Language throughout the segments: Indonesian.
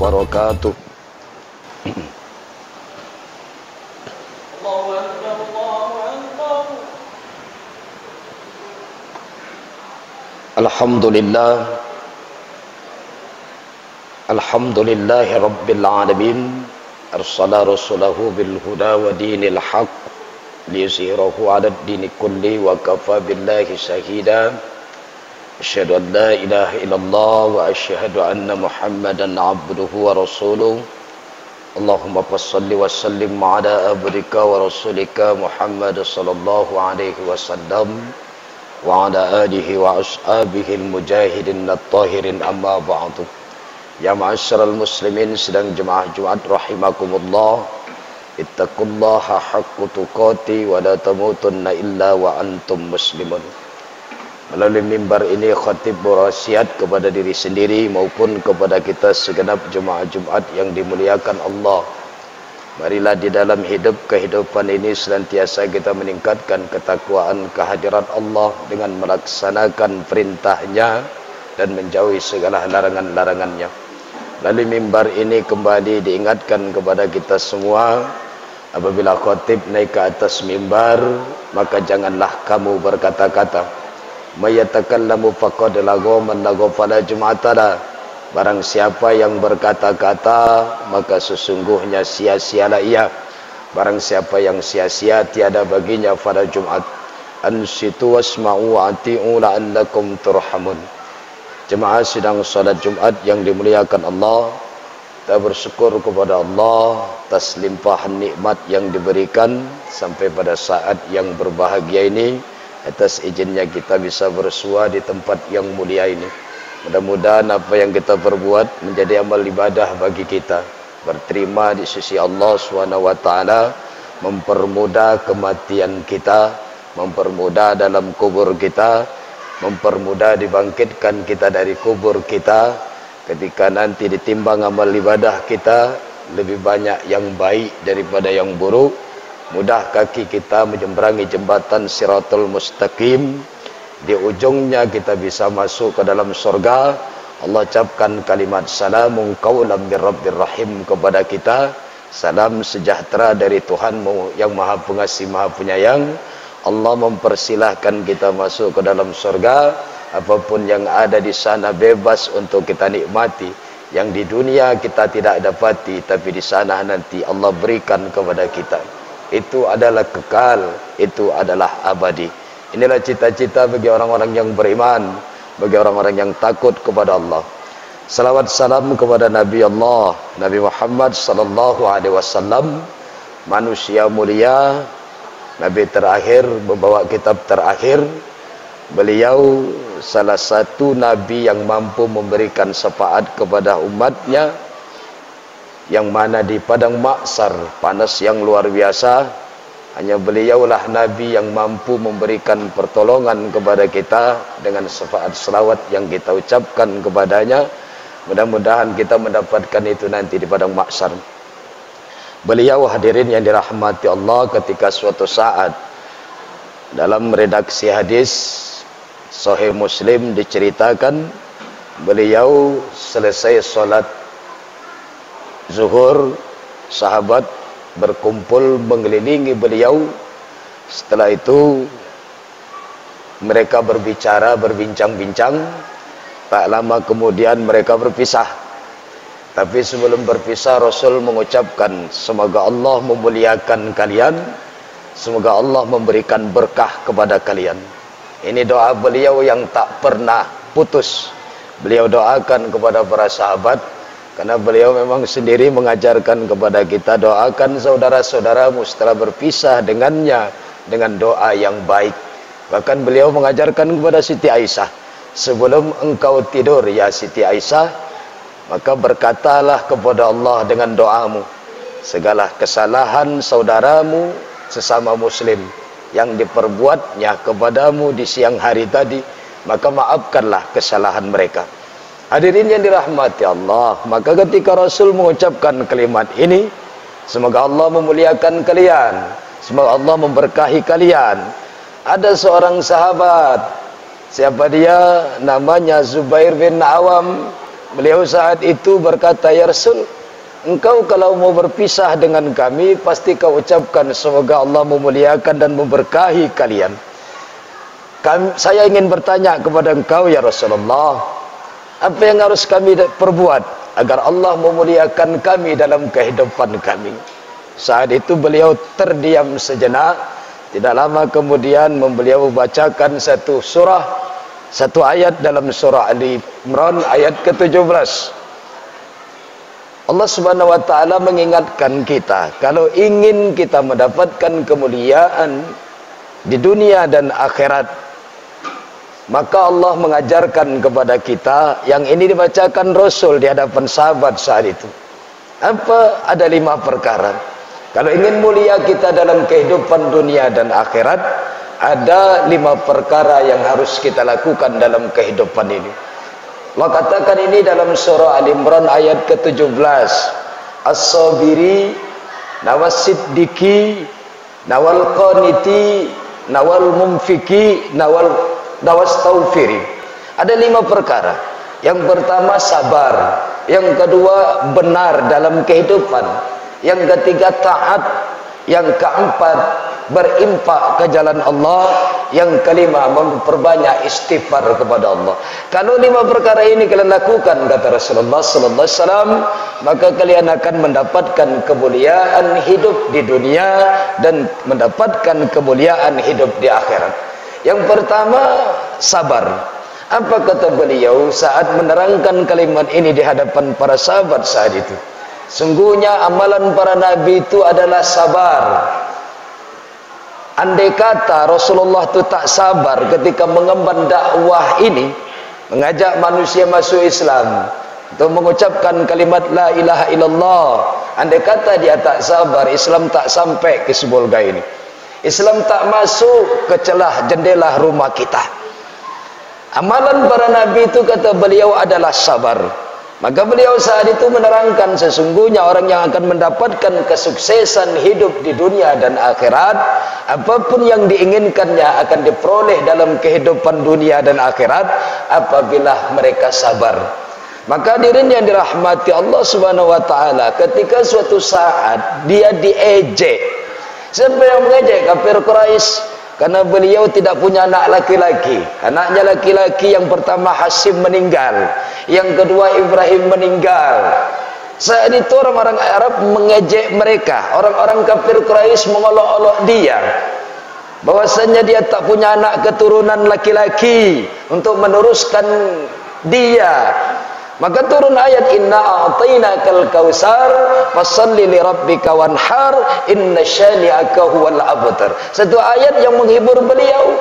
wabarakatuh. Alhamdulillah, alhamdulillahi rabbil alamin, arsala rasulahu bil huda wa dinil haq liyuzhirahu 'ala ad-dini kulli wa kafa billahi shahida. Asyhadu an la ilaha illallah wa asyhadu anna Muhammadan 'abduhu wa rasuluh. Allahumma shalli wa sallim 'ala abdika wa rasulika Muhammad sallallahu alaihi wasallam wa ala alihi wa ashabihi al-mujahidin at-tahirin, amma ba'du. Ya ma'asyiral muslimin sidang jemaah Jumat rahimakumullah, ittaqullaha haqqa tuqati wa la tamutunna illa wa antum muslimun. Melalui mimbar ini khatib berwasiat kepada diri sendiri maupun kepada kita segenap jemaah Jumat yang dimuliakan Allah. Marilah di dalam kehidupan ini senantiasa kita meningkatkan ketakwaan kehadirat Allah dengan melaksanakan perintahnya dan menjauhi segala larangan-larangannya. Lalu mimbar ini kembali diingatkan kepada kita semua, apabila khatib naik ke atas mimbar, maka janganlah kamu berkata-kata. Mayatakallamu faqad laghaw man laghaw fala jum'atala. Barang siapa yang berkata-kata, maka sesungguhnya sia-sialah ia. Barang siapa yang sia-sia, tiada baginya pada Jumat. Ansitu wasma'u wa ati'u la'allakum turhamun. Jemaah sidang salat Jumat yang dimuliakan Allah, kita bersyukur kepada Allah atas limpahan nikmat yang diberikan sampai pada saat yang berbahagia ini. Atas izinnya kita bisa bersua di tempat yang mulia ini. Mudah-mudahan apa yang kita perbuat menjadi amal ibadah bagi kita, berterima di sisi Allah SWT, mempermudah kematian kita, mempermudah dalam kubur kita, mempermudah dibangkitkan kita dari kubur kita. Ketika nanti ditimbang amal ibadah kita, lebih banyak yang baik daripada yang buruk. Mudah kaki kita menyeberangi jembatan Siratul Mustaqim. Di ujungnya kita bisa masuk ke dalam surga. Allah ucapkan kalimat salamun qaulam mir rabbir rahim kepada kita. Salam sejahtera dari Tuhanmu yang maha pengasih maha penyayang. Allah mempersilahkan kita masuk ke dalam surga. Apapun yang ada di sana bebas untuk kita nikmati. Yang di dunia kita tidak dapati, tapi di sana nanti Allah berikan kepada kita. Itu adalah kekal, itu adalah abadi. Inilah cita-cita bagi orang-orang yang beriman, bagi orang-orang yang takut kepada Allah. Salawat salam kepada Nabi Allah, Nabi Muhammad sallallahu alaihi wasallam, manusia mulia, Nabi terakhir, membawa kitab terakhir. Beliau salah satu Nabi yang mampu memberikan syafaat kepada umatnya, yang mana di padang mahsyar panas yang luar biasa, hanya beliaulah Nabi yang mampu memberikan pertolongan kepada kita dengan syafaat selawat yang kita ucapkan kepadanya. Mudah-mudahan kita mendapatkan itu nanti di padang mahsyar. Beliau hadirin yang dirahmati Allah, ketika suatu saat dalam redaksi hadis Sahih Muslim diceritakan, beliau selesai solat zuhur, sahabat berkumpul mengelilingi beliau. Setelah itu mereka berbicara, berbincang-bincang. Tak lama kemudian mereka berpisah. Tapi sebelum berpisah, Rasul mengucapkan, semoga Allah memuliakan kalian, semoga Allah memberikan berkah kepada kalian. Ini doa beliau yang tak pernah putus. Beliau doakan kepada para sahabat, karena beliau memang sendiri mengajarkan kepada kita, doakan saudara-saudaramu setelah berpisah dengannya dengan doa yang baik. Bahkan beliau mengajarkan kepada Siti Aisyah, sebelum engkau tidur ya Siti Aisyah, maka berkatalah kepada Allah dengan doamu, segala kesalahan saudaramu sesama muslim yang diperbuatnya kepadamu di siang hari tadi, maka maafkanlah kesalahan mereka. Hadirin yang dirahmati Allah, maka ketika Rasul mengucapkan kalimat ini, semoga Allah memuliakan kalian, semoga Allah memberkahi kalian, ada seorang sahabat, siapa dia? Namanya Zubair bin Awam Beliau saat itu berkata, "Ya Rasul, engkau kalau mau berpisah dengan kami, pasti kau ucapkan semoga Allah memuliakan dan memberkahi kalian. Saya ingin bertanya kepada engkau ya Rasulullah, apa yang harus kami perbuat agar Allah memuliakan kami dalam kehidupan kami?" Saat itu beliau terdiam sejenak. Tidak lama kemudian beliau bacakan satu ayat dalam surah Ali Imran ayat ke-17. Allah Subhanahu wa taala mengingatkan kita, kalau ingin kita mendapatkan kemuliaan di dunia dan akhirat, maka Allah mengajarkan kepada kita, yang ini dibacakan Rasul di hadapan sahabat saat itu. Apa? Ada 5 perkara. Kalau ingin mulia kita dalam kehidupan dunia dan akhirat, ada 5 perkara yang harus kita lakukan dalam kehidupan ini. Allah katakan ini dalam surah Al Imran ayat ke-17. As-sabiri, nawas-siddiqi, nawal qaniti, nawal mumfiki, nawas taufiri. Ada 5 perkara. Yang pertama sabar, yang kedua benar dalam kehidupan, yang ketiga taat, yang keempat berimpak ke jalan Allah, yang kelima memperbanyak istighfar kepada Allah. Kalau 5 perkara ini kalian lakukan, kata Rasulullah sallallahu alaihi wasallam, maka kalian akan mendapatkan kemuliaan hidup di dunia dan mendapatkan kemuliaan hidup di akhirat. Yang pertama sabar. Apa kata beliau saat menerangkan kalimat ini di hadapan para sahabat saat itu? Sungguhnya amalan para nabi itu adalah sabar. Andai kata Rasulullah itu tak sabar ketika mengemban dakwah ini, mengajak manusia masuk Islam, untuk mengucapkan kalimat la ilaha illallah, andai kata dia tak sabar, Islam tak sampai ke Sibolga ini. Islam tak masuk ke celah jendela rumah kita. Amalan para nabi itu kata beliau adalah sabar. Maka beliau saat itu menerangkan sesungguhnya orang yang akan mendapatkan kesuksesan hidup di dunia dan akhirat, apapun yang diinginkannya akan diperoleh dalam kehidupan dunia dan akhirat apabila mereka sabar. Maka hadirin yang dirahmati Allah Subhanahu wa taala, ketika suatu saat dia diejek. Siapa yang mengejek? Kafir Quraisy. Karena beliau tidak punya anak laki-laki. Anaknya laki-laki yang pertama Hasyim meninggal, yang kedua Ibrahim meninggal. Saat itu orang-orang Arab mengejek mereka. Orang-orang kafir Quraisy mengolok-olok dia, bahwasanya dia tak punya anak keturunan laki-laki untuk meneruskan dia. Maka turun ayat inna a'tainakal kautsar fashalli li rabbika wanhar inna syani'aka huwal abtar. Satu ayat yang menghibur beliau.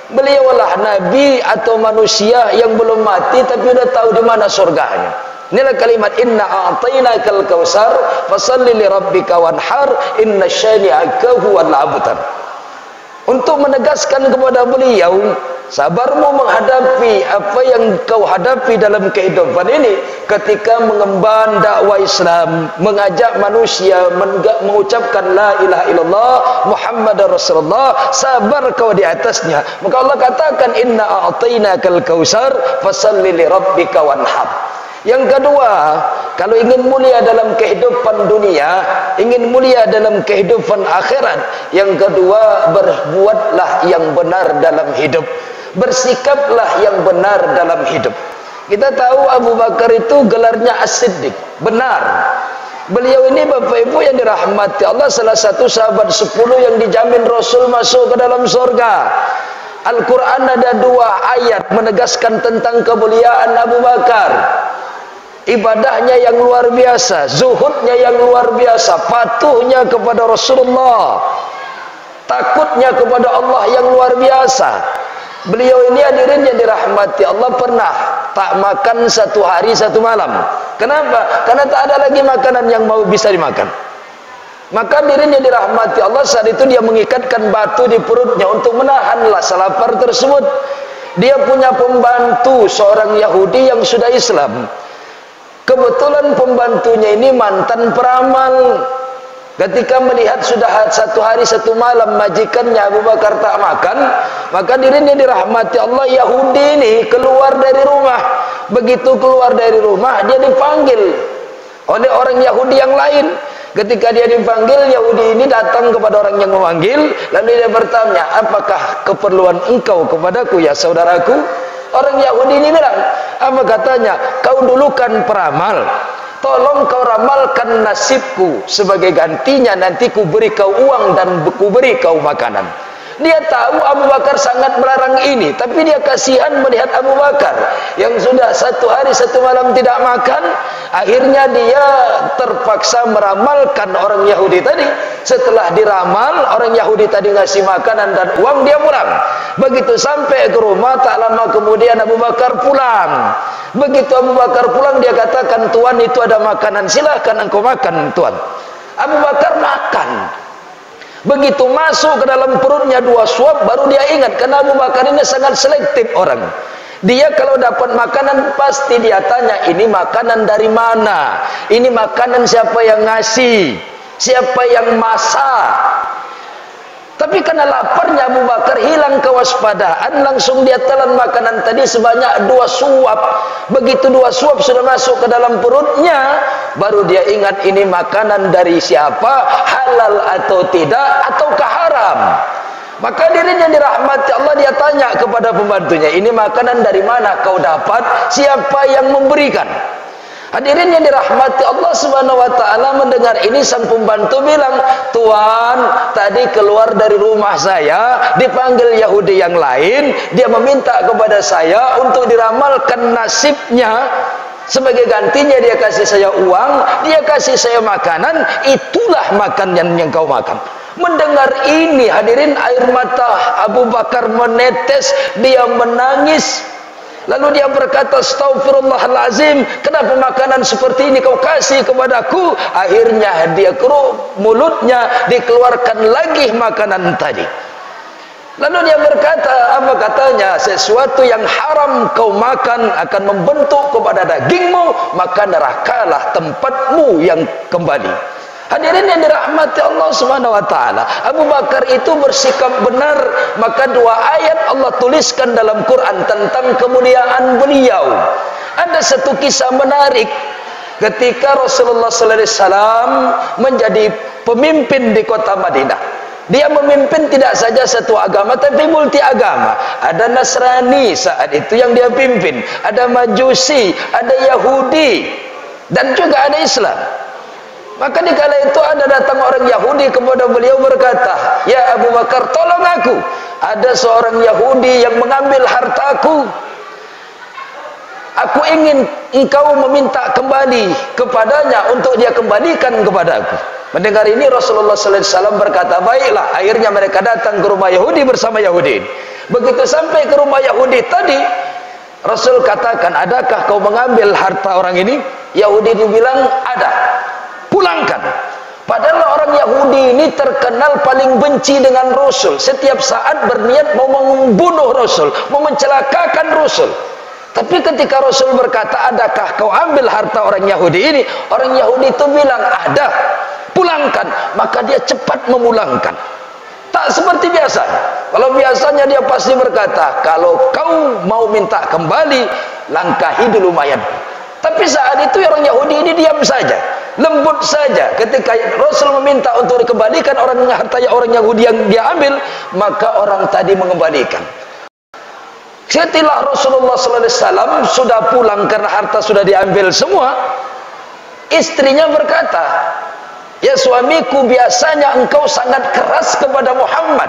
Beliaulah nabi atau manusia yang belum mati tapi sudah tahu di mana surganya. Inilah kalimat inna a'tainakal kautsar fashalli li rabbika wanhar inna syani'aka huwal abtar. Untuk menegaskan kepada beliau, sabarmu menghadapi apa yang kau hadapi dalam kehidupan ini, ketika mengemban dakwah Islam, mengajak manusia mengucapkan la ilaha illallah Muhammadar Rasulullah, sabar kau di atasnya. Maka Allah katakan inna a'tainakal kautsar fashalli li rabbika wanhar. Yang kedua, kalau ingin mulia dalam kehidupan dunia, ingin mulia dalam kehidupan akhirat, yang kedua berbuatlah yang benar dalam hidup, bersikaplah yang benar dalam hidup. Kita tahu Abu Bakar itu gelarnya As-Siddiq, benar. Beliau ini Bapak Ibu yang dirahmati Allah, salah satu sahabat 10 yang dijamin Rasul masuk ke dalam surga. Al-Quran ada 2 ayat menegaskan tentang kemuliaan Abu Bakar. Ibadahnya yang luar biasa, zuhudnya yang luar biasa, patuhnya kepada Rasulullah, takutnya kepada Allah yang luar biasa. Beliau ini hadirin yang dirahmati Allah pernah tak makan 1 hari 1 malam. Kenapa? Karena tak ada lagi makanan yang mau bisa dimakan. Maka hadirin yang dirahmati Allah, saat itu dia mengikatkan batu di perutnya untuk menahan rasa lapar tersebut. Dia punya pembantu seorang Yahudi yang sudah Islam. Kebetulan pembantunya ini mantan peramal. Ketika melihat sudah 1 hari 1 malam majikannya Abu Bakar tak makan, maka dirinya dirahmati Allah, Yahudi ini keluar dari rumah begitu keluar dari rumah dia dipanggil oleh orang Yahudi yang lain. Ketika dia dipanggil, Yahudi ini datang kepada orang yang memanggil, lalu dia bertanya, apakah keperluan engkau kepadaku ya saudaraku? Orang Yahudi ini bilang, apa katanya? Kau dulu kan peramal, tolong kau ramalkan nasibku, sebagai gantinya nanti ku beri kau uang dan ku beri kau makanan. Dia tahu Abu Bakar sangat melarang ini, tapi dia kasihan melihat Abu Bakar yang sudah 1 hari 1 malam tidak makan. Akhirnya dia terpaksa meramalkan orang Yahudi tadi. Setelah diramal, orang Yahudi tadi ngasih makanan dan uang, dia pulang. Begitu sampai ke rumah, tak lama kemudian Abu Bakar pulang. Begitu Abu Bakar pulang, dia katakan, Tuan, itu ada makanan, silahkan engkau makan, Tuan. Abu Bakar makan. Begitu masuk ke dalam perutnya 2 suap, baru dia ingat, karena Abu Bakar ini sangat selektif orang. Dia kalau dapat makanan pasti dia tanya, ini makanan dari mana? Ini makanan siapa yang ngasih? Siapa yang masak? Tapi karena laparnya Abu Bakar hilang kewaspadaan, langsung dia telan makanan tadi sebanyak 2 suap. Begitu 2 suap sudah masuk ke dalam perutnya, baru dia ingat ini makanan dari siapa, halal atau tidak, ataukah haram. Maka dirinya dirahmati Allah, dia tanya kepada pembantunya, ini makanan dari mana kau dapat, siapa yang memberikan? Hadirin yang dirahmati Allah Subhanahu wa taala, mendengar ini sang pembantu bilang, Tuan, tadi keluar dari rumah saya dipanggil Yahudi yang lain, dia meminta kepada saya untuk diramalkan nasibnya, sebagai gantinya dia kasih saya uang, dia kasih saya makanan, itulah makanan yang kau makan. Mendengar ini, hadirin, air mata Abu Bakar menetes, dia menangis. Lalu dia berkata, Astaghfirullahalazim, kenapa makanan seperti ini kau kasih kepadaku? Akhirnya dia keruk mulutnya, dikeluarkan lagi makanan tadi. Lalu dia berkata, apa katanya? Sesuatu yang haram kau makan akan membentuk kepada dagingmu, maka nerakalah tempatmu yang kembali. Hadirin yang dirahmati Allah Subhanahu wa taala, Abu Bakar itu bersikap benar, maka 2 ayat Allah tuliskan dalam Quran tentang kemuliaan beliau. Ada satu kisah menarik ketika Rasulullah sallallahu alaihi wasallam menjadi pemimpin di kota Madinah. Dia memimpin tidak saja satu agama tapi multi agama. Ada Nasrani saat itu yang dia pimpin, ada Majusi, ada Yahudi, dan juga ada Islam. Maka dikala itu ada datang orang Yahudi kepada beliau berkata, ya Abu Bakar, tolong aku, ada seorang Yahudi yang mengambil hartaku, aku ingin engkau meminta kembali kepadanya untuk dia kembalikan kepadaku. Mendengar ini Rasulullah sallallahu alaihi wasallam berkata, baiklah. Akhirnya mereka datang ke rumah Yahudi bersama Yahudi. Begitu sampai ke rumah Yahudi tadi, Rasul katakan, adakah kau mengambil harta orang ini? Yahudi dibilang, ada. Pulangkan. Padahal orang Yahudi ini terkenal paling benci dengan Rasul. Setiap saat berniat mau membunuh Rasul, mau mencelakakan Rasul. Tapi ketika Rasul berkata, adakah kau ambil harta orang Yahudi ini? Orang Yahudi itu bilang, ada. Pulangkan. Maka dia cepat memulangkan. Tak seperti biasa. Kalau biasanya dia pasti berkata, kalau kau mau minta kembali, langkahi dulu mayatku. Tapi saat itu orang Yahudi ini diam saja, lembut saja. Ketika Rasul meminta untuk dikembalikan hartanya orang Yahudi yang dia ambil, maka orang tadi mengembalikan. Setelah Rasulullah SAW sudah pulang karena harta sudah diambil semua, istrinya berkata, ya suamiku, biasanya engkau sangat keras kepada Muhammad,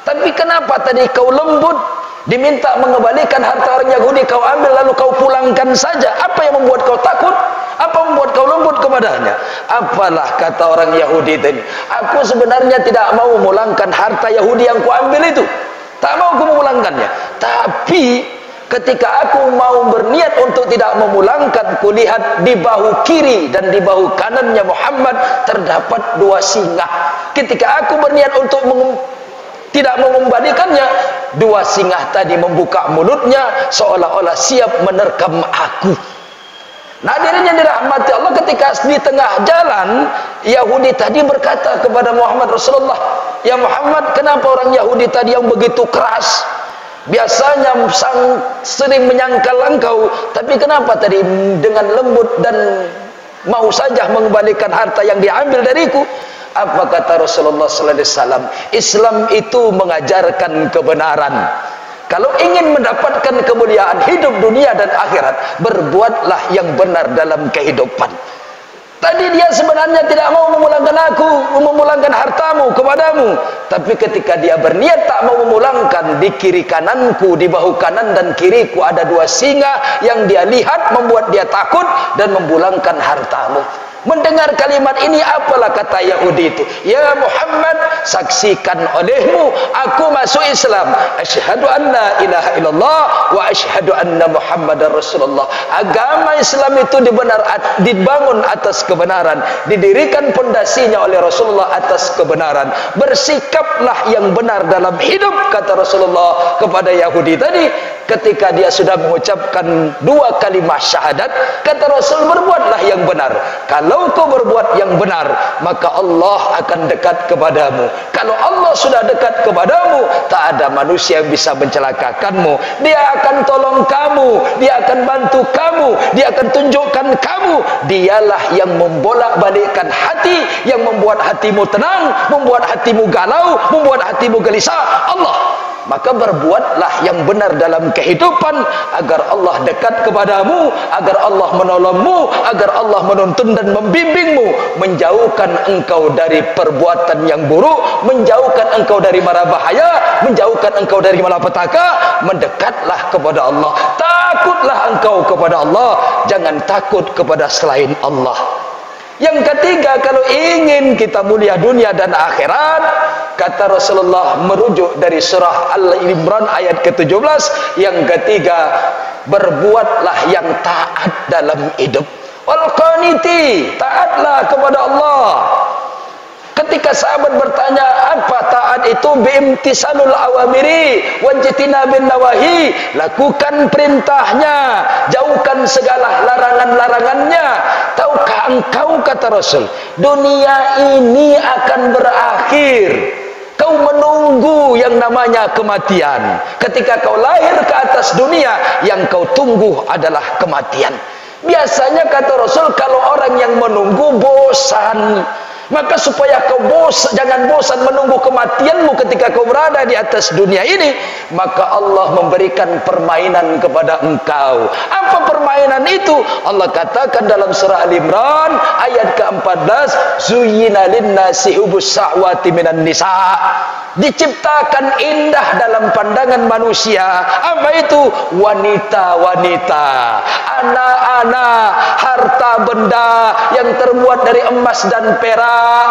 tapi kenapa tadi kau lembut? Diminta mengembalikan harta orang Yahudi kau ambil lalu kau pulangkan saja. Apa yang membuat kau takut? Apa membuat kau lembut kepadanya? Apalah kata orang Yahudi tadi, aku sebenarnya tidak mau memulangkan harta Yahudi yang ku ambil itu, tak mau aku memulangkannya. Tapi ketika aku mau berniat untuk tidak memulangkan, kulihat di bahu kiri dan di bahu kanannya Muhammad terdapat 2 singa. Ketika aku berniat untuk tidak mengembalikannya, 2 singa tadi membuka mulutnya seolah-olah siap menerkam aku. Nah, hadirin yang dirahmati Allah, ketika di tengah jalan Yahudi tadi berkata kepada Muhammad Rasulullah, ya Muhammad, kenapa orang Yahudi tadi yang begitu keras Biasanya sering menyangkal engkau, tapi kenapa tadi dengan lembut dan mau saja mengembalikan harta yang diambil dariku? Apa kata Rasulullah sallallahu alaihi wasallam? Islam itu mengajarkan kebenaran. Kalau ingin mendapatkan kemuliaan hidup dunia dan akhirat, berbuatlah yang benar dalam kehidupan. Tadi dia sebenarnya tidak mau memulangkan memulangkan hartamu kepadamu. Tapi ketika dia berniat tak mau memulangkan, di kiri kananku, di bahu kanan dan kiriku ada dua singa yang dia lihat membuat dia takut dan memulangkan hartamu. Mendengar kalimat ini, apalah kata Yahudi itu? Ya Muhammad, saksikan olehmu aku masuk Islam. Asyhadu an la ilaha illallah wa asyhadu anna Muhammadar Rasulullah. Agama Islam itu dibangun atas kebenaran, didirikan pondasinya oleh Rasulullah atas kebenaran. Bersikaplah yang benar dalam hidup, kata Rasulullah kepada Yahudi tadi. Ketika dia sudah mengucapkan dua kalimat syahadat, kata Rasul, berbuatlah yang benar. Kalau kau berbuat yang benar, maka Allah akan dekat kepadamu. Kalau Allah sudah dekat kepadamu, tak ada manusia yang bisa mencelakakanmu. Dia akan tolong kamu, dia akan bantu kamu, dia akan tunjukkan kamu. Dialah yang membolak-balikkan hati, yang membuat hatimu tenang, membuat hatimu galau, membuat hatimu gelisah. Allah. Maka berbuatlah yang benar dalam kehidupan agar Allah dekat kepadamu, agar Allah menolongmu, agar Allah menuntun dan membimbingmu, menjauhkan engkau dari perbuatan yang buruk, menjauhkan engkau dari mara bahaya, menjauhkan engkau dari malapetaka. Mendekatlah kepada Allah, takutlah engkau kepada Allah, jangan takut kepada selain Allah. Yang ketiga, kalau ingin kita mulia dunia dan akhirat, kata Rasulullah merujuk dari surah Al-Imran ayat ke-17, yang ketiga, berbuatlah yang taat dalam hidup. Wal qaniti, taatlah kepada Allah. Ketika sahabat bertanya, apa taat itu? Biimtisalul awamiri wajtinabin nawahi, lakukan perintahnya, jauhkan segala larangan-larangannya. Tahukah engkau, kata Rasul, dunia ini akan berakhir. Kau menunggu yang namanya kematian. Ketika kau lahir ke atas dunia, yang kau tunggu adalah kematian. Biasanya, kata Rasul, kalau orang yang menunggu bosan. Maka supaya kau jangan bosan menunggu kematianmu ketika kau berada di atas dunia ini, maka Allah memberikan permainan kepada engkau. Apa permainan itu? Allah katakan dalam surah Al-Imran ayat ke-14, zuyyina lin-nasi hubus sahwati minan nisa. Diciptakan indah dalam pandangan manusia. Apa itu? Wanita-wanita, anak-anak, harta benda yang terbuat dari emas dan perak,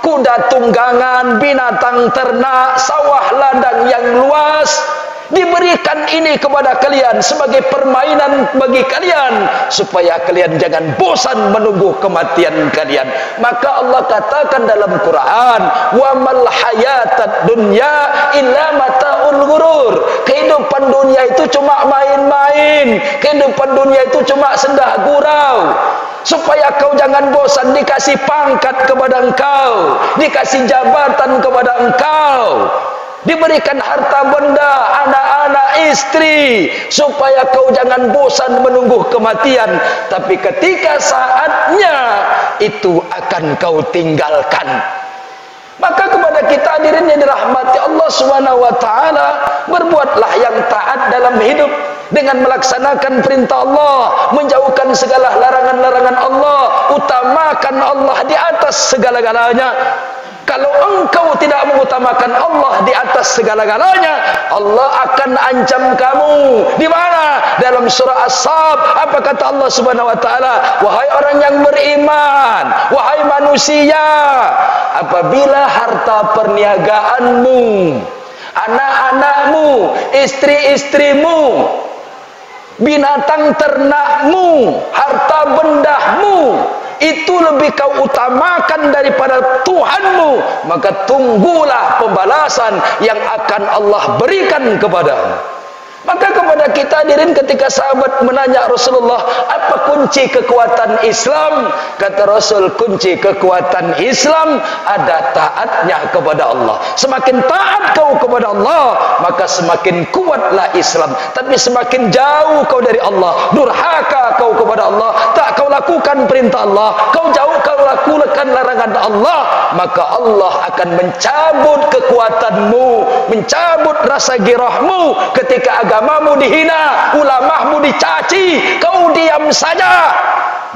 kuda tunggangan, binatang ternak, sawah ladang yang luas. Diberikan ini kepada kalian sebagai permainan bagi kalian, supaya kalian jangan bosan menunggu kematian kalian. Maka Allah katakan dalam Quran, wa mal hayatad dunya illa mataul ghurur. Kehidupan dunia itu cuma main-main, kehidupan dunia itu cuma sendah gurau. Supaya kau jangan bosan, dikasih pangkat kepada engkau, dikasih jabatan kepada engkau, diberikan harta benda, anak-anak, istri, supaya kau jangan bosan menunggu kematian. Tapi ketika saatnya itu akan kau tinggalkan. Maka kepada kita hadirin yang dirahmati Allah Subhanahu wa taala, berbuatlah yang taat dalam hidup dengan melaksanakan perintah Allah, menjauhkan segala larangan-larangan Allah, utamakan Allah di atas segala-galanya. Kalau engkau tidak mengutamakan Allah di atas segala-galanya, Allah akan ancam kamu. Di mana? Dalam surah As-Saff, apa kata Allah Subhanahu wa taala? Wahai orang yang beriman, wahai manusia, apabila harta perniagaanmu, anak-anakmu, istri-istrimu, binatang ternakmu, harta bendamu, itu lebih kau utamakan daripada Tuhanmu, maka tunggulah pembalasan yang akan Allah berikan kepadamu. Maka kepada kita hadirin ketika sahabat menanya Rasulullah, apa kunci kekuatan Islam? Kata Rasul, kunci kekuatan Islam ada taatnya kepada Allah. Semakin taat kau kepada Allah, maka semakin kuatlah Islam. Tapi semakin jauh kau dari Allah, durhaka kau kepada Allah, tak kau lakukan perintah Allah, kau jauh kau lakukan larangan Allah, maka Allah akan mencabut kekuatanmu, mencabut rasa girahmu. Ketika agamamu dihina, ulamamu dicaci, kau diam saja,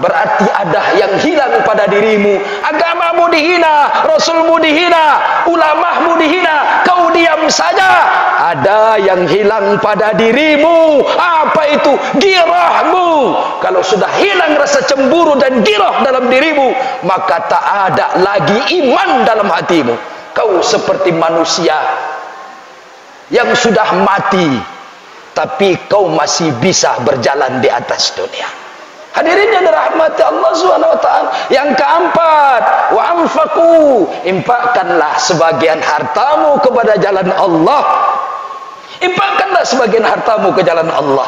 berarti ada yang hilang pada dirimu. Agamamu dihina, rasulmu dihina, ulamamu dihina, kau diam saja, ada yang hilang pada dirimu. Apa itu? Girahmu. Kalau sudah hilang rasa cemburu dan girah dalam dirimu, maka tak ada lagi iman dalam hatimu. Kau seperti manusia yang sudah mati, tapi kau masih bisa berjalan di atas dunia. Hadirin yang dirahmati Allah Subhanahu wa taala. Yang keempat, wa anfaqu, infakkanlah sebagian hartamu kepada jalan Allah. Infakkanlah sebagian hartamu ke jalan Allah.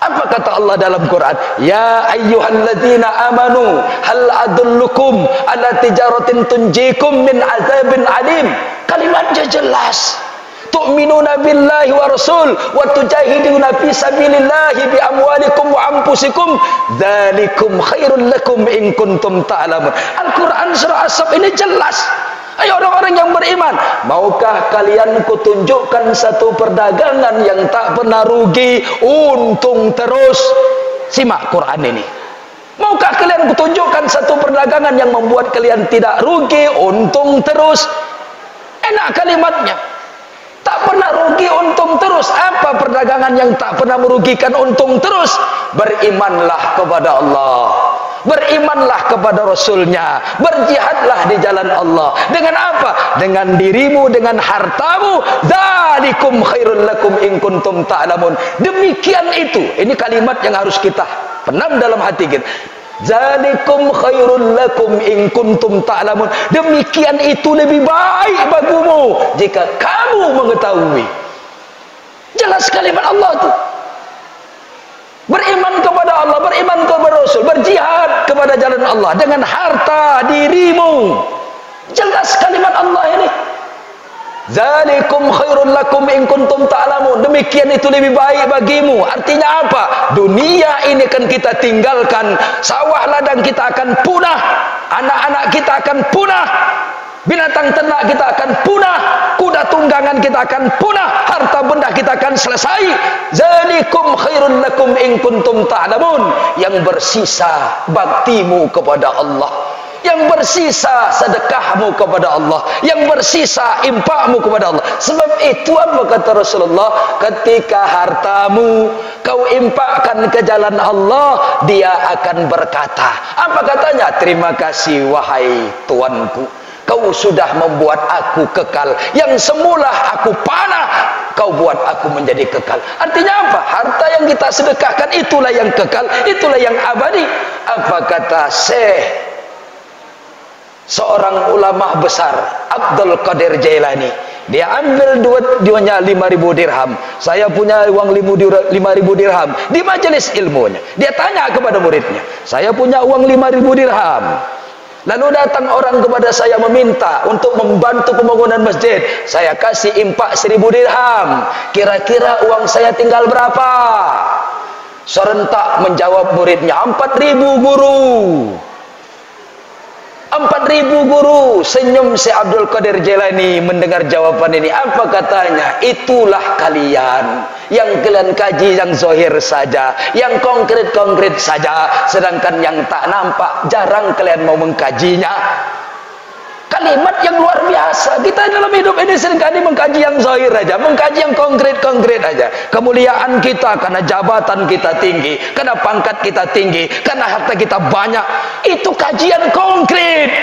Apa kata Allah dalam Quran? Ya ayyuhalladzina amanu hal adullukum ala tijaratin tunjikum min azabin alim. Kalimatnya jelas. Tu'minuna billahi wa rasul wa tujahiduna fi sabilillahi bi amwalikum wa anfusikum dzalikum khairul lakum in kuntum ta'lamun. Al-Quran surah As-Saff ini jelas. Ayo orang-orang yang beriman, maukah kalian kutunjukkan satu perdagangan yang tak pernah rugi, untung terus? Simak Quran ini. Maukah kalian kutunjukkan satu perdagangan yang membuat kalian tidak rugi, untung terus? Enak kalimatnya. Tak pernah rugi, untung terus. Apa perdagangan yang tak pernah merugikan, untung terus? Berimanlah kepada Allah, berimanlah kepada Rasulnya, berjihadlah di jalan Allah. Dengan apa? Dengan dirimu, dengan hartamu. Dzalikum khairul lakum in kuntum ta'lamun. Demikian itu. Ini kalimat yang harus kita penam dalam hati kita. Dzalikum khairul lakum in kuntum ta'lamun. Demikian itu lebih baik bagimu jika kamu mengetahui. Jelas kalimat Allah itu. Beriman kepada Allah, beriman kepada Rasul, berjihad kepada jalan Allah dengan harta dirimu. Jelas kalimat Allah ini. Dzalikum khairul lakum in kuntum ta'lamun. Demikian itu lebih baik bagimu. Artinya apa? Dunia ini kan kita tinggalkan, sawah ladang kita akan punah, anak-anak kita akan punah, binatang ternak kita akan punah, kuda tunggangan kita akan punah, harta benda kita akan selesai. Dzalikum khairul lakum in kuntum ta'lamun. Yang bersisa baktimu kepada Allah, yang bersisa sedekahmu kepada Allah, yang bersisa infakmu kepada Allah. Sebab itu apa kata Rasulullah? Ketika hartamu kau infakkan ke jalan Allah, dia akan berkata, apa katanya? Terima kasih wahai Tuanku, kau sudah membuat aku kekal. Yang semula aku panah, kau buat aku menjadi kekal. Artinya apa? Harta yang kita sedekahkan itulah yang kekal, itulah yang abadi. Apa kata Syekh, seorang ulama besar, Abdul Qadir Jailani? Dia ambil duanya 5.000 dirham. Saya punya uang 5.000 dirham di majelis ilmunya. Dia tanya kepada muridnya, saya punya uang 5.000 dirham. Lalu datang orang kepada saya meminta untuk membantu pembangunan masjid. Saya kasih impak 1.000 dirham. Kira-kira uang saya tinggal berapa? Serentak menjawab muridnya, 4.000 guru. 4.000 guru. Senyum si Abdul Qadir Jailani mendengar jawaban ini. Apa katanya? Itulah kalian yang kalian kaji yang zahir saja, yang konkret-konkret saja, sedangkan yang tak nampak jarang kalian mau mengkajinya. Kalimat yang luar biasa. Kita dalam hidup ini seringkali mengkaji yang zahir aja, mengkaji yang konkret-konkret aja. Kemuliaan kita karena jabatan kita tinggi, karena pangkat kita tinggi, karena harta kita banyak. Itu kajian konkret.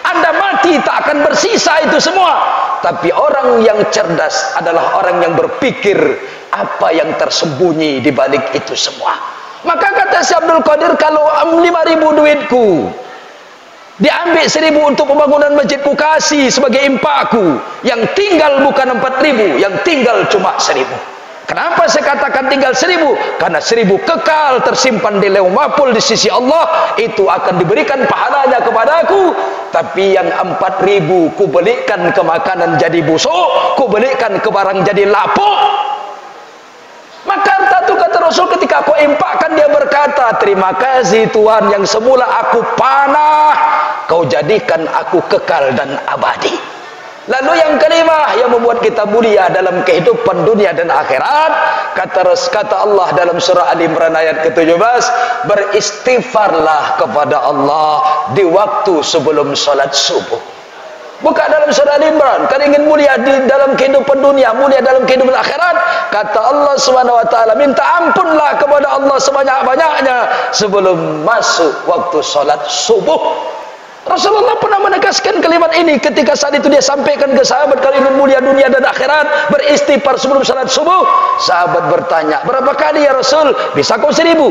Anda mati tak akan bersisa itu semua. Tapi orang yang cerdas adalah orang yang berpikir apa yang tersembunyi di balik itu semua. Maka kata si Abdul Qadir, kalau 5.000 duitku diambil 1.000 untuk pembangunan masjidku, kasih sebagai impakku, yang tinggal bukan 4.000, yang tinggal cuma 1.000. Kenapa saya katakan tinggal 1000? Karena 1000 kekal tersimpan di lewh mahfuz di sisi Allah, itu akan diberikan pahalanya kepadaku. Tapi yang 4000 ku belikan ke makanan jadi busuk, ku belikan ke barang jadi lapuk. Maka satu kata Rasul ketika aku impakkan, dia berkata, terima kasih Tuhan yang semula aku panah, kau jadikan aku kekal dan abadi. Lalu yang kelima yang membuat kita mulia dalam kehidupan dunia dan akhirat, kata Allah dalam surah Ali Imran ayat ke-17, beristighfarlah kepada Allah di waktu sebelum salat subuh. Buka dalam surah Ali Imran, kalau ingin mulia di dalam kehidupan dunia, mulia dalam kehidupan akhirat, kata Allah Subhanahu wa taala, minta ampunlah kepada Allah sebanyak-banyaknya sebelum masuk waktu salat subuh. Rasulullah pernah menegaskan kalimat ini ketika saat itu dia sampaikan ke sahabat, kalau ingin mulia dunia dan akhirat, beristighfar sebelum salat subuh. Sahabat bertanya, berapa kali ya Rasul? Bisa kau 1000?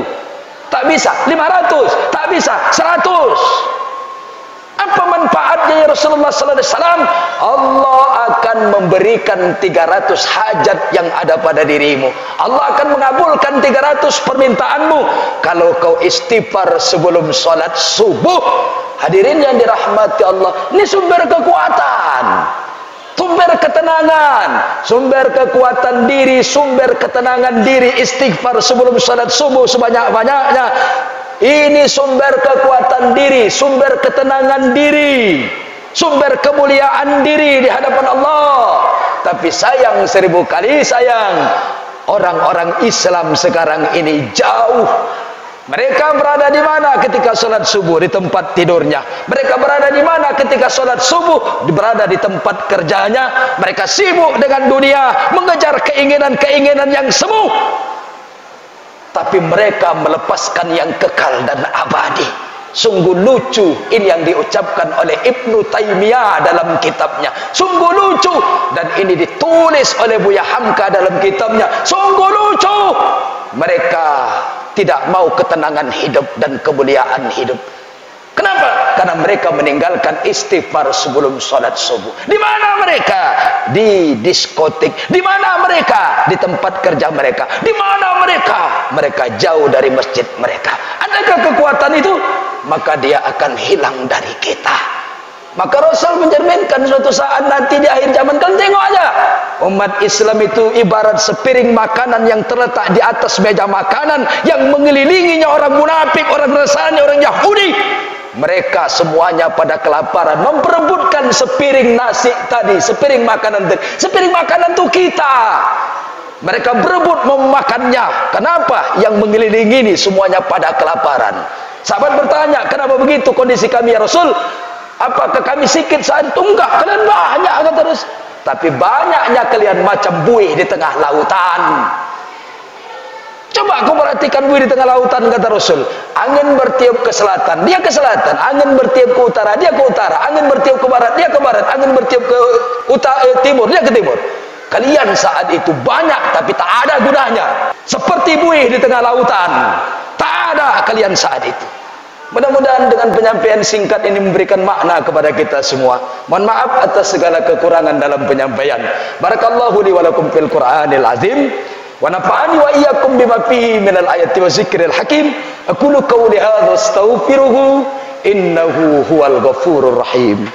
Tak bisa. 500? Tak bisa. 100? Apa manfaatnya ya Rasulullah sallallahu alaihi wasallam? Allah akan memberikan 300 hajat yang ada pada dirimu. Allah akan mengabulkan 300 permintaanmu kalau kau istighfar sebelum salat subuh. Hadirin yang dirahmati Allah, ini sumber kekuatan, sumber ketenangan, sumber kekuatan diri, sumber ketenangan diri, istighfar sebelum salat subuh sebanyak-banyaknya. Ini sumber kekuatan diri, sumber ketenangan diri, sumber kemuliaan diri di hadapan Allah. Tapi sayang, 1000 kali sayang, orang-orang Islam sekarang ini jauh. Mereka berada di mana ketika salat subuh? Di tempat tidurnya. Mereka berada di mana ketika salat subuh? Berada di tempat kerjanya. Mereka sibuk dengan dunia, mengejar keinginan-keinginan yang semu. Tapi mereka melepaskan yang kekal dan abadi. Sungguh lucu ini yang diucapkan oleh Ibnu Taimiyah dalam kitabnya. Sungguh lucu, dan ini ditulis oleh Buya Hamka dalam kitabnya. Sungguh lucu. Mereka tidak mau ketenangan hidup dan kemuliaan hidup. Kenapa? Karena mereka meninggalkan istighfar sebelum salat subuh. Di mana mereka? Di diskotik. Di mana mereka? Di tempat kerja mereka. Di mana mereka? Mereka jauh dari masjid mereka. Adakah kekuatan itu? Maka dia akan hilang dari kita. Maka Rasul mencerminkan suatu saat nanti di akhir zaman, kan tengok aja, umat Islam itu ibarat sepiring makanan yang terletak di atas meja makanan, yang mengelilinginya orang munafik, orang Nasrani, orang Yahudi. Mereka semuanya pada kelaparan, memperebutkan sepiring nasi tadi, sepiring makanan tadi. Sepiring makanan itu kita. Mereka berebut memakannya. Kenapa? Yang mengelilingi ini semuanya pada kelaparan. Sahabat bertanya, kenapa begitu kondisi kami ya Rasul? Apakah kami sikit saat itu? Enggak, kalian banyak, kata Rasul. Tapi banyaknya kalian macam buih di tengah lautan. Coba aku perhatikan buih di tengah lautan, kata Rasul. Angin bertiup ke selatan, dia ke selatan. Angin bertiup ke utara, dia ke utara. Angin bertiup ke barat, dia ke barat. Angin bertiup ke timur, dia ke timur. Kalian saat itu banyak, tapi tak ada gunanya. Seperti buih di tengah lautan. Tak ada kalian saat itu. Mudah-mudahan dengan penyampaian singkat ini memberikan makna kepada kita semua. Mohon maaf atas segala kekurangan dalam penyampaian. Barakallahu li wa lakum fil Qur'anil azim. Wa nafa'ani wa iyyakum bima fihi minal ayati wa zikril hakim. Aqulu qawli hadza astaghfiruhu innahu huwal ghafurur rahim.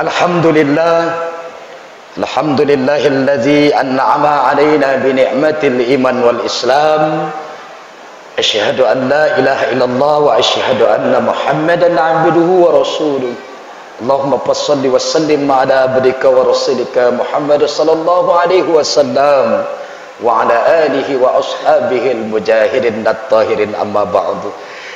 Alhamdulillahilladzi an'ama 'alaina bi ni'matil iman wal islam. Asyhadu an la ilaha illallah wa asyhadu anna Muhammadan 'abduhu wa rasuluh. Allahumma shalli wa sallim 'ala abdika wa rasulika Muhammad sallallahu alaihi wasallam wa 'ala alihi wa ashabihi al-mujahidin at-tahirin, amma ba'du.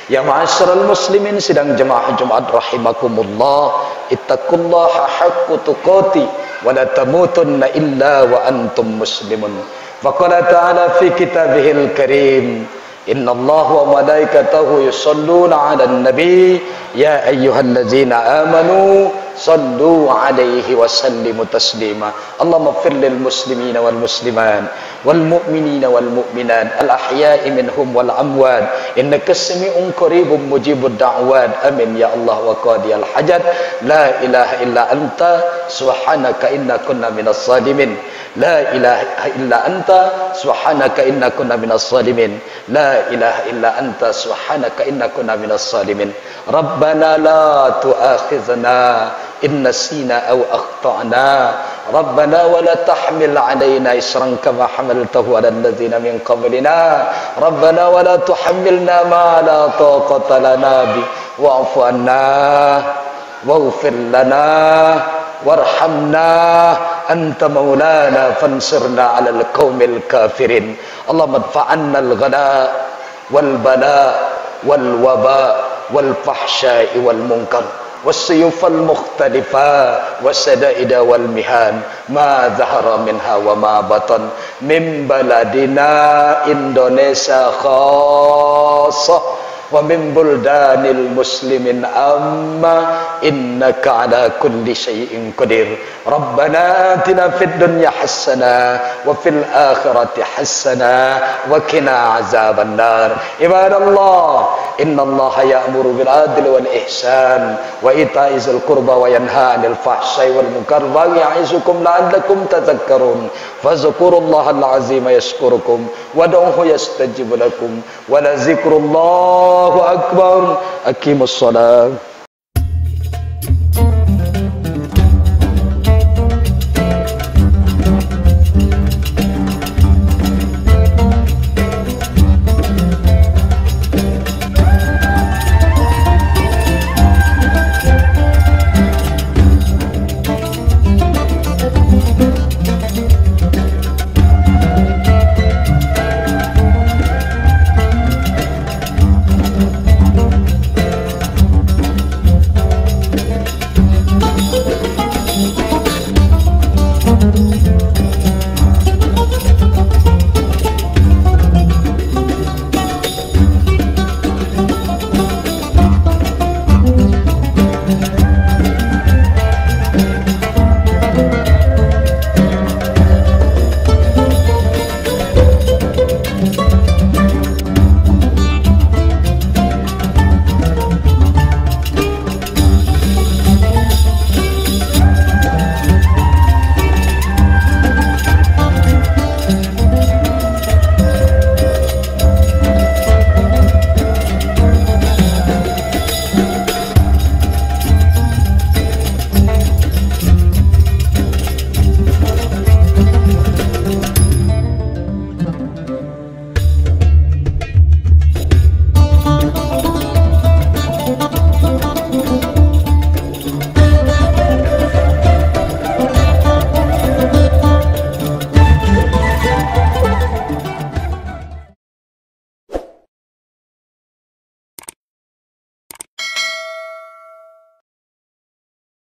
Ya ma'asyiral muslimin sidang jemaah Jumat rahimakumullah, ittaqullaha haqqa tuqati wa la tamutunna illa wa antum muslimun. Faqala ta'ala fi kitabihil karim, innallaha wa malaikatahu yusholluna 'alan nabi ya ayyuhallazina amanu sallu 'alaihi wa sallimu taslima. Allahumma ighfir lil muslimina wal muslimat والمؤمنين والمؤمنات الأحياء منهم والأموات إنك سميع قريب مجيب الدعوات آمين يا الله وقاضي الحاجات لا إله إلا أنت سبحانك إنا كنا من الظالمين لا إله إلا أنت سبحانك إنا كنا من الظالمين لا إله إلا أنت سبحانك إنا كنا من الظالمين ربنا لا تؤاخذنا إن نسينا أو أخطأنا ربنا ولا تحمل علينا إصرا كما حملته على الذين من قبلنا ربنا ولا تحملنا ما لا طاقة لنا به واعف عنا واغفر لنا وارحمنا أنت مولانا فانصرنا على القوم الكافرين اللهم ادفع عنا الغلاء والبلاء والوباء والفحشاء والمنكر والسيوف المختلفة والشدائد والمهان ما ظهر منها وما بطن من بلدنا إندونيسيا خاصة ومن بلدان المسلمين أما إنك على كل شيء قدير ربنا آتنا في الدنيا حسنة وفي الآخرة حسنة وقنا عذاب النار عباد الله إن الله يأمر بالعدل والإحسان وإيتاء ذي القربى وينهى عن الفحشاء والمنكر ويعظكم لعلكم تذكرون فاذكروا الله العظيم يشكركم وادعوه يستجب لكم ولذكر الله أكبر أقيموا الصلاة